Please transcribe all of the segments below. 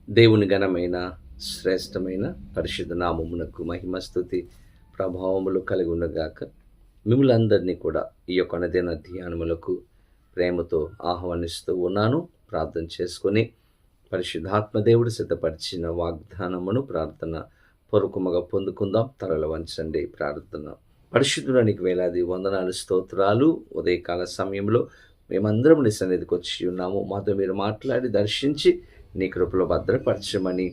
దేవుని ఘనమైన శ్రేష్టమైన పరిశుద్ధ నామమునకు మహిమ స్తుతి ప్రభావములు కలిగి ఉండగాక. మిమ్మల్ందరినీ కూడా ఈ యొక్క అనుదిన ధ్యానములకు ప్రేమతో ఆహ్వానిస్తూ ఉన్నాను. ప్రార్థన చేసుకొని పరిశుద్ధాత్మ దేవుడు సిద్ధపరిచిన వాగ్దానమును ప్రార్థన పూర్వకముగా పొందుకుందాం. తలలు వంచండి. ప్రార్థన. పరిశుద్ధుడానికి వేలాది వందనాలు, స్తోత్రాలు. ఉదయకాల సమయంలో మేమందరం నీ సన్నిధికి వచ్చి ఉన్నాము. మాతో మీరు మాట్లాడి దర్శించి నీ కృపలో భద్రపరచమని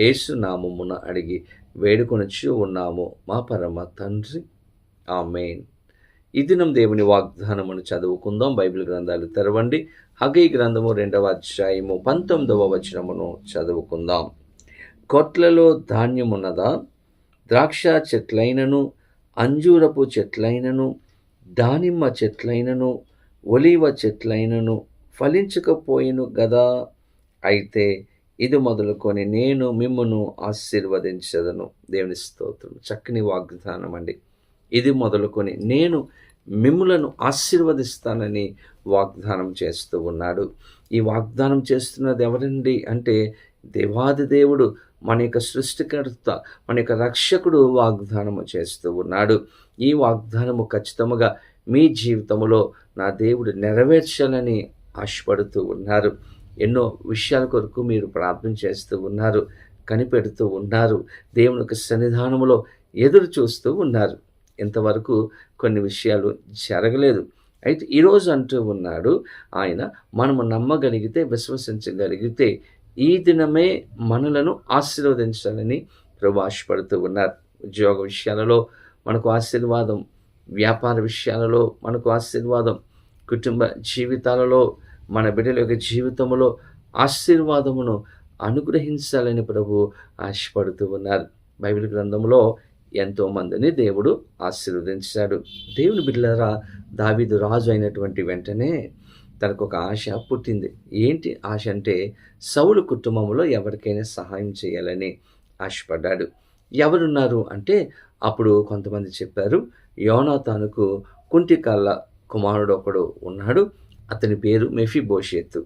యేసు నామమున అడిగి వేడుకొనొచ్చు ఉన్నాము మా పరమ తండ్రి, ఆమేన్. ఈ దినం దేవుని వాగ్దానమును చదువుకుందాం. బైబిల్ గ్రంథాలు తెరవండి. హగ్గయి గ్రంథము 2వ అధ్యాయము 19వ వచనమును చదువుకుందాం. కొట్లలో ధాన్యమున్నదా? ద్రాక్ష చెట్లైనను, అంజూరపు చెట్లైనను, దానిమ్మ చెట్లైనను, ఒలీవ చెట్లైనను ఫలించకపోయిను గదా? అయితే ఇది మొదలుకొని నేను మిమ్మును ఆశీర్వదించదను. దేవుని స్తోత్రం. చక్కని వాగ్దానం అండి. ఇది మొదలుకొని నేను మిమ్ములను ఆశీర్వదిస్తానని వాగ్దానం చేస్తూ ఉన్నాడు. ఈ వాగ్దానం చేస్తున్నది ఎవరండి అంటే దేవాది దేవుడు, మన యొక్క సృష్టికర్త, మన యొక్క రక్షకుడు వాగ్దానము చేస్తూ ఉన్నాడు. ఈ వాగ్దానము ఖచ్చితంగా మీ జీవితంలో నా దేవుడు నెరవేర్చాలని ఆశపడుతూ ఉన్నారు. ఎన్నో విషయాల కొరకు మీరు ప్రార్థన చేస్తూ ఉన్నారు, కనిపెడుతూ ఉన్నారు, దేవునికి సన్నిధానంలో ఎదురు చూస్తూ ఉన్నారు. ఇంతవరకు కొన్ని విషయాలు జరగలేదు. అయితే ఈరోజు అంటూ ఉన్నాడు ఆయన, మనము నమ్మగలిగితే, విశ్వసించగలిగితే ఈ దినమే మనలను ఆశీర్వదించాలని ప్రభు ఆశపడుతూ ఉన్నారు. ఉద్యోగ విషయాలలో మనకు ఆశీర్వాదం, వ్యాపార విషయాలలో మనకు ఆశీర్వాదం, కుటుంబ జీవితాలలో, మన బిడ్డల యొక్క జీవితంలో ఆశీర్వాదమును అనుగ్రహించాలని ప్రభు ఆశపడుతూ ఉన్నారు. బైబిల్ గ్రంథంలో ఎంతోమందిని దేవుడు ఆశీర్వదించాడు. దేవుని బిడ్డలారా, దావీదు రాజు అయినటువంటి వెంటనే తనకు ఒక ఆశ పుట్టింది. ఏంటి ఆశ అంటే సౌలు కుటుంబంలో ఎవరికైనా సహాయం చేయాలని ఆశపడ్డాడు. ఎవరున్నారు అంటే అప్పుడు కొంతమంది చెప్పారు, యోనాతానుకు కుంటికాళ్ళ కుమారుడు ఒకడు ఉన్నాడు, అతని పేరు మెఫీబోషెతు.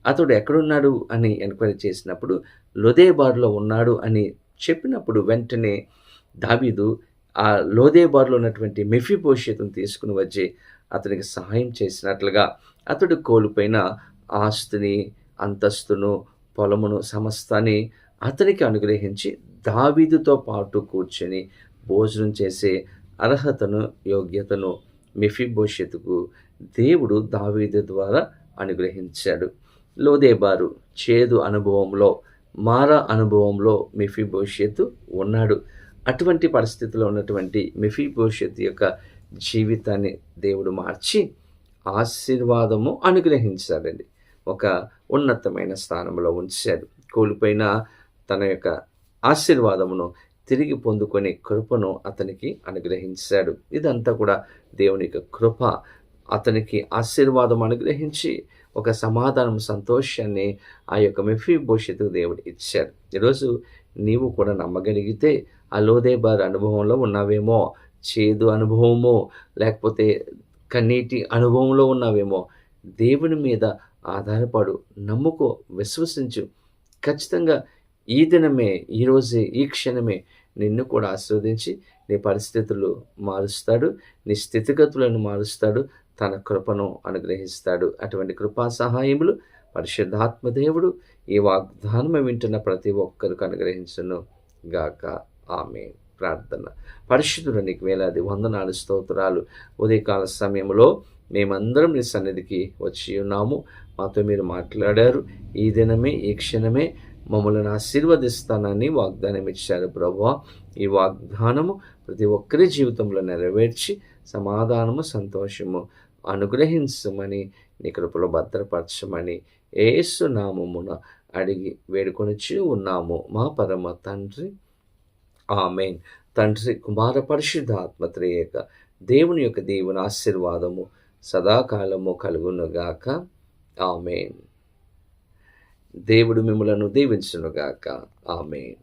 అతడు ఎక్కడున్నాడు అని ఎంక్వైరీ చేసినప్పుడు లోదేబారులో ఉన్నాడు అని చెప్పినప్పుడు వెంటనే దావీదు ఆ లోదేబారులో ఉన్నటువంటి మెఫీబోషెతును తీసుకుని వచ్చి అతనికి సహాయం చేసినట్లుగా అతడు కోల్పోయిన ఆస్తిని, అంతస్తును, పొలమును, సమస్తాన్ని అతనికి అనుగ్రహించి దావీదుతో పాటు కూర్చొని భోజనం చేసే అర్హతను, యోగ్యతను మెఫీబోషెతుకు దేవుడు దావీదు ద్వారా అనుగ్రహించాడు. లోదేబారు చేదు అనుభవంలో, మార అనుభవంలో మెఫీబోషెతు ఉన్నాడు. అటువంటి పరిస్థితిలో ఉన్నటువంటి మెఫీబోషెతు యొక్క జీవితాన్ని దేవుడు మార్చి ఆశీర్వాదము అనుగ్రహించాడండి. ఒక ఉన్నతమైన స్థానంలో ఉంచాడు. కోల్పోయిన తన యొక్క ఆశీర్వాదమును తిరిగి పొందుకునే కృపను అతనికి అనుగ్రహించాడు. ఇదంతా కూడా దేవుని యొక్క కృప. అతనికి ఆశీర్వాదం అనుగ్రహించి ఒక సమాధానం, సంతోషాన్ని ఆ యొక్క మెఫీబోషెతుకు దేవుడు ఇచ్చాడు. ఈరోజు నీవు కూడా నమ్మగలిగితే ఆ లోదేబారు అనుభవంలో ఉన్నావేమో, చేదు అనుభవమో, లేకపోతే కన్నీటి అనుభవంలో ఉన్నావేమో, దేవుని మీద ఆధారపడు, నమ్ముకో, విశ్వసించు. ఖచ్చితంగా ఈ దినమే, ఈరోజే, ఈ క్షణమే నిన్ను కూడా ఆశీర్వదించి నీ పరిస్థితులు మారుస్తాడు, నీ స్థితిగతులను మారుస్తాడు, తన కృపను అనుగ్రహిస్తాడు. అటువంటి కృపా సహాయములు పరిశుద్ధాత్మ దేవుడు ఈ వాగ్దానం వింటున్న ప్రతి ఒక్కరికి అనుగ్రహించును గాక. ఆమేన్. ప్రార్థన. పరిశుద్ధుడు, నీకు వేలాది వందనాలు, స్తోత్రాలు. ఉదయకాల సమయంలో మేమందరం నీ సన్నిధికి వచ్చి ఉన్నాము. మాతో మీరు మాట్లాడారు. ఈ దినమే, ఈ క్షణమే మమ్మల్ని ఆశీర్వదిస్తానని వాగ్దానం ఇచ్చారు ప్రభువా. ఈ వాగ్దానము ప్రతి ఒక్కరి జీవితంలో నెరవేర్చి సమాధానము, సంతోషము అనుగ్రహించమని, నీ కృపలో భద్రపరచమని యేసు నామమున అడిగి వేడుకొనిచ్చి ఉన్నాము మా పరమ తండ్రి, ఆమేన్. తండ్రి, కుమార, పరిశుద్ధాత్మ త్రియేక దేవుని యొక్క దేవుని ఆశీర్వాదము సదాకాలము కలుగునుగాక. ఆమేన్. దేవుడు మిమ్మలను దీవించునుగాక. ఆమేన్.